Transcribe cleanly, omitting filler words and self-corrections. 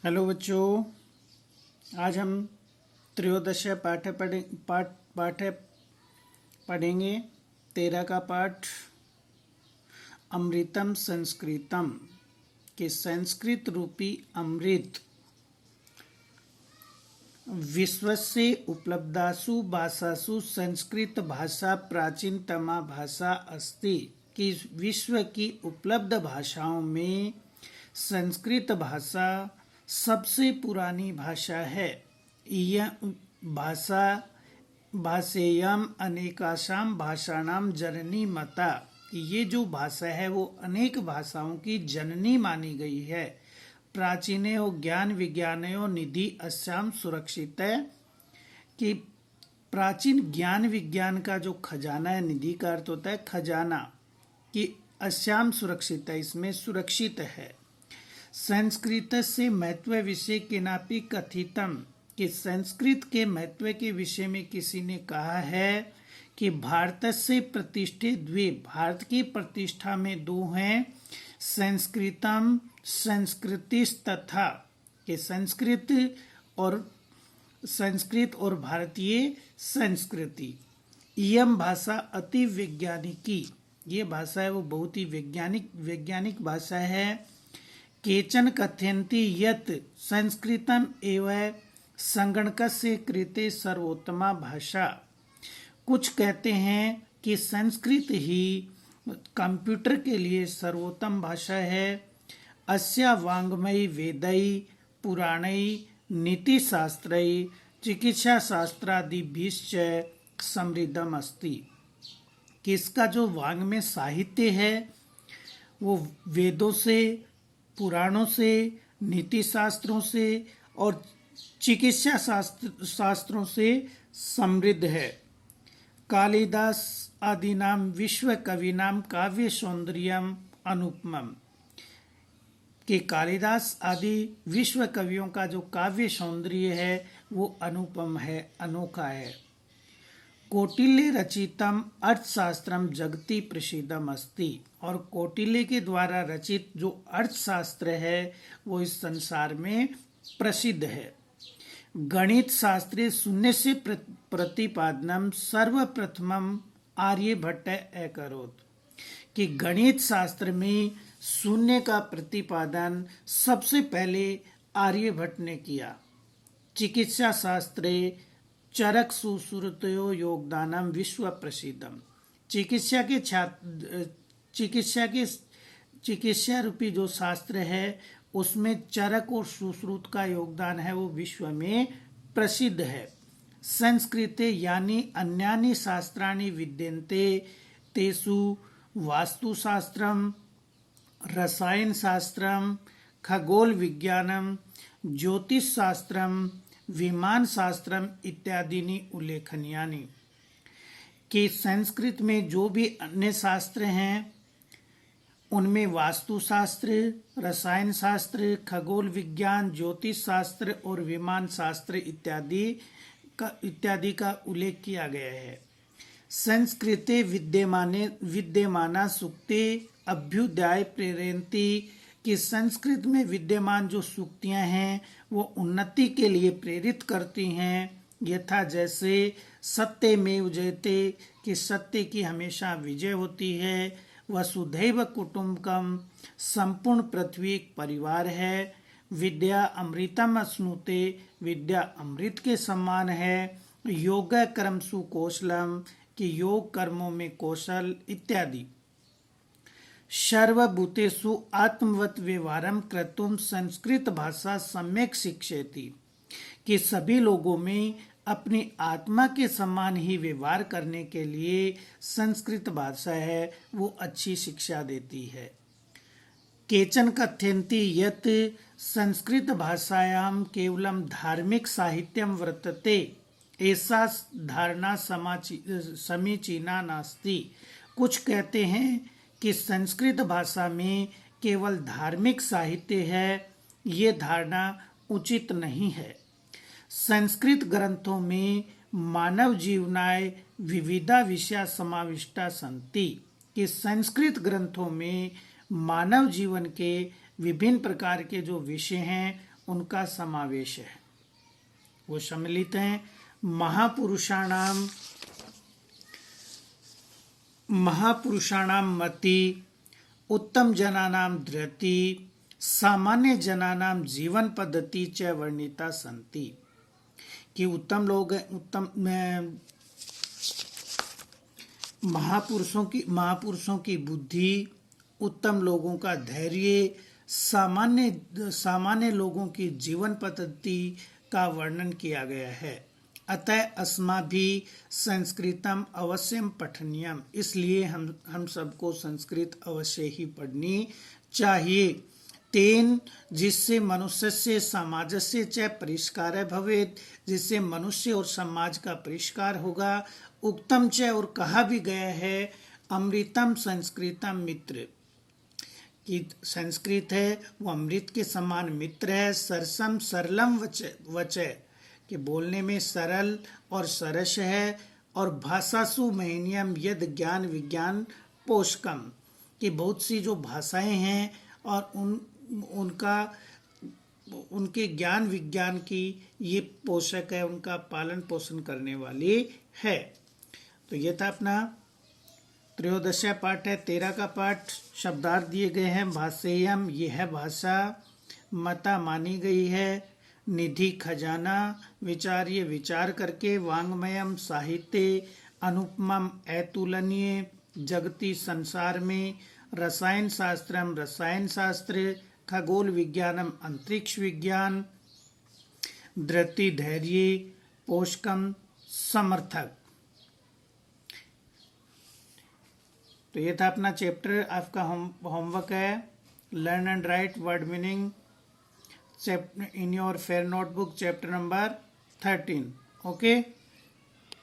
Hello बच्चों, आज हम त्रयोदश पाठ पढ़ेंगे। 13 का पाठ अमृतम संस्कृतम के संस्कृत रूपी अमृत विश्वस्य उपलब्धासु भाषासु संस्कृत भाषा प्राचीनतमा भाषा अस्ति कि विश्व की उपलब्ध भाषाओं में संस्कृत भाषा सबसे पुरानी भाषा है। यह भाषा भाषेयम अनेकाशाम भाषाणाम जननी मता, ये जो भाषा है वो अनेक भाषाओं की जननी मानी गई है। प्राचीनो ज्ञान विज्ञानयो निधि अस्याम सुरक्षित है कि प्राचीन ज्ञान विज्ञान का जो खजाना है, निधि का अर्थ होता है खजाना, कि अस्याम सुरक्षित है, इसमें सुरक्षित है। संस्कृत से महत्व विषय केनापि कथितम, कि संस्कृत के महत्व के विषय में किसी ने कहा है कि भारत से प्रतिष्ठित द्वे, भारत की प्रतिष्ठा में दो हैं, संस्कृतम संस्कृतिस तथा, कि संस्कृत और भारतीय संस्कृति। यम भाषा अति वैज्ञानिकी, ये भाषा है वो बहुत ही वैज्ञानिक भाषा है। केचन कथयन्ति यत् संस्कृतम एव संगणकस्य कृते सर्वोत्तमा भाषा, कुछ कहते हैं कि संस्कृत ही कंप्यूटर के लिए सर्वोत्तम भाषा है। अस्या वाङ्मयी वेदै पुराणै नीतिशास्त्रै चिकित्साशास्त्रादिभिश्च समृद्धम अस्ति, कि इसका जो वाङ्मय साहित्य है वो वेदों से, पुराणों से, नीति शास्त्रों से और चिकित्सा शास्त्रों से समृद्ध है। कालिदास आदिनाम विश्व कविनाम काव्य सौंदर्यम अनुपमम, कि कालिदास आदि विश्व कवियों का जो काव्य सौंदर्य है वो अनुपम है, अनोखा है। कौटिल्य रचितम अर्थशास्त्रम जगति प्रसिद्धम अस्ति, और कौटिल्य के द्वारा रचित जो अर्थशास्त्र है वो इस संसार में प्रसिद्ध है। गणित शास्त्रे शून्य से प्रतिपादनम सर्वप्रथमम आर्यभट्ट अकरोत्, कि गणित शास्त्र में शून्य का प्रतिपादन सबसे पहले आर्यभट्ट ने किया। चिकित्सा शास्त्रे चरक सुश्रुतयो योगदानम विश्व प्रसिद्धम, चिकित्सा रूपी जो शास्त्र है उसमें चरक और सुश्रुत का योगदान है वो विश्व में प्रसिद्ध है। संस्कृते यानी अन्यानि शास्त्राणि विद्यन्ते तेषु वास्तुशास्त्रम रसायन शास्त्रम खगोल विज्ञानम ज्योतिष शास्त्रम विमान शास्त्रम इत्यादि उल्लेखनीयानि, कि संस्कृत में जो भी अन्य शास्त्र हैं उनमें वास्तुशास्त्र, रसायन शास्त्र, खगोल विज्ञान, ज्योतिष शास्त्र और विमान शास्त्र इत्यादि का उल्लेख किया गया है। संस्कृते विद्यमाना सूक्ते अभ्युदय प्रेरयन्ति, कि संस्कृत में विद्यमान जो सूक्तियां हैं वो उन्नति के लिए प्रेरित करती हैं। यथा जैसे सत्यमेव जयते, कि सत्य की हमेशा विजय होती है। वसुधैव कुटुम्बकम, संपूर्ण पृथ्वी एक परिवार है। विद्या अमृतम अश्नुते, विद्या अमृत के समान है। योग कर्मसु कौशलम, कि योग कर्मों में कौशल इत्यादि। सर्वभूतेषु आत्मवत व्यवहारम कर्तुम संस्कृत भाषा सम्यक शिक्षयति, कि सभी लोगों में अपनी आत्मा के समान ही व्यवहार करने के लिए संस्कृत भाषा है वो अच्छी शिक्षा देती है। केचन कथयन्ति यत् संस्कृत भाषायां केवलम धार्मिक साहित्यम वर्तते, ऐसा धारणा समीचीना नास्ति, कुछ कहते हैं कि संस्कृत भाषा में केवल धार्मिक साहित्य है, ये धारणा उचित नहीं है। संस्कृत ग्रंथों में मानव जीवनाय विविधा विषया समाविष्टा सन्ति, कि संस्कृत ग्रंथों में मानव जीवन के विभिन्न प्रकार के जो विषय हैं उनका समावेश है। वो सम्मिलित हैं महापुरुषाणाम मति, उत्तम जनानाम धृति, सामान्य जनानाम जीवन पद्धति च वर्णिता संति। कि उत्तम महापुरुषों की बुद्धि, उत्तम लोगों का धैर्य, सामान्य लोगों की जीवन पद्धति का वर्णन किया गया है। अतः अस्माभिः संस्कृतम अवश्यम पठनीयम, इसलिए हम सबको संस्कृत अवश्य ही पढ़नी चाहिए। तेन, जिससे मनुष्यस्य समाजस्य च परिष्कारः भवेत्, जिससे मनुष्य और समाज का परिष्कार होगा। उक्तम च, और कहा भी गया है, अमृतम संस्कृतम मित्र, कि संस्कृत है वो अमृत के समान मित्र है। सरसम सरलम वच, कि बोलने में सरल और सरस है। और भाषासु महीनियम यद ज्ञान विज्ञान पोषकम, कि बहुत सी जो भाषाएं हैं और उनके ज्ञान विज्ञान की ये पोषक है, उनका पालन पोषण करने वाली है। तो ये था अपना 13 पाठ है। 13 का पाठ शब्दार्थ दिए गए हैं। भाषेयम, ये है भाषा। मता, मानी गई है। निधि, खजाना। विचार्य, विचार करके। वांग्मयम, साहित्य। अनुपमम, अतुलनीय। जगति, संसार में। रसायन शास्त्रम, रसायन शास्त्र। खगोल विज्ञानम, अंतरिक्ष विज्ञान। धृति, धैर्य। पोषकम, समर्थक। तो ये था अपना चैप्टर। आपका होमवर्क है learn and right word meaning in your fair notebook, chapter number 13। Okay.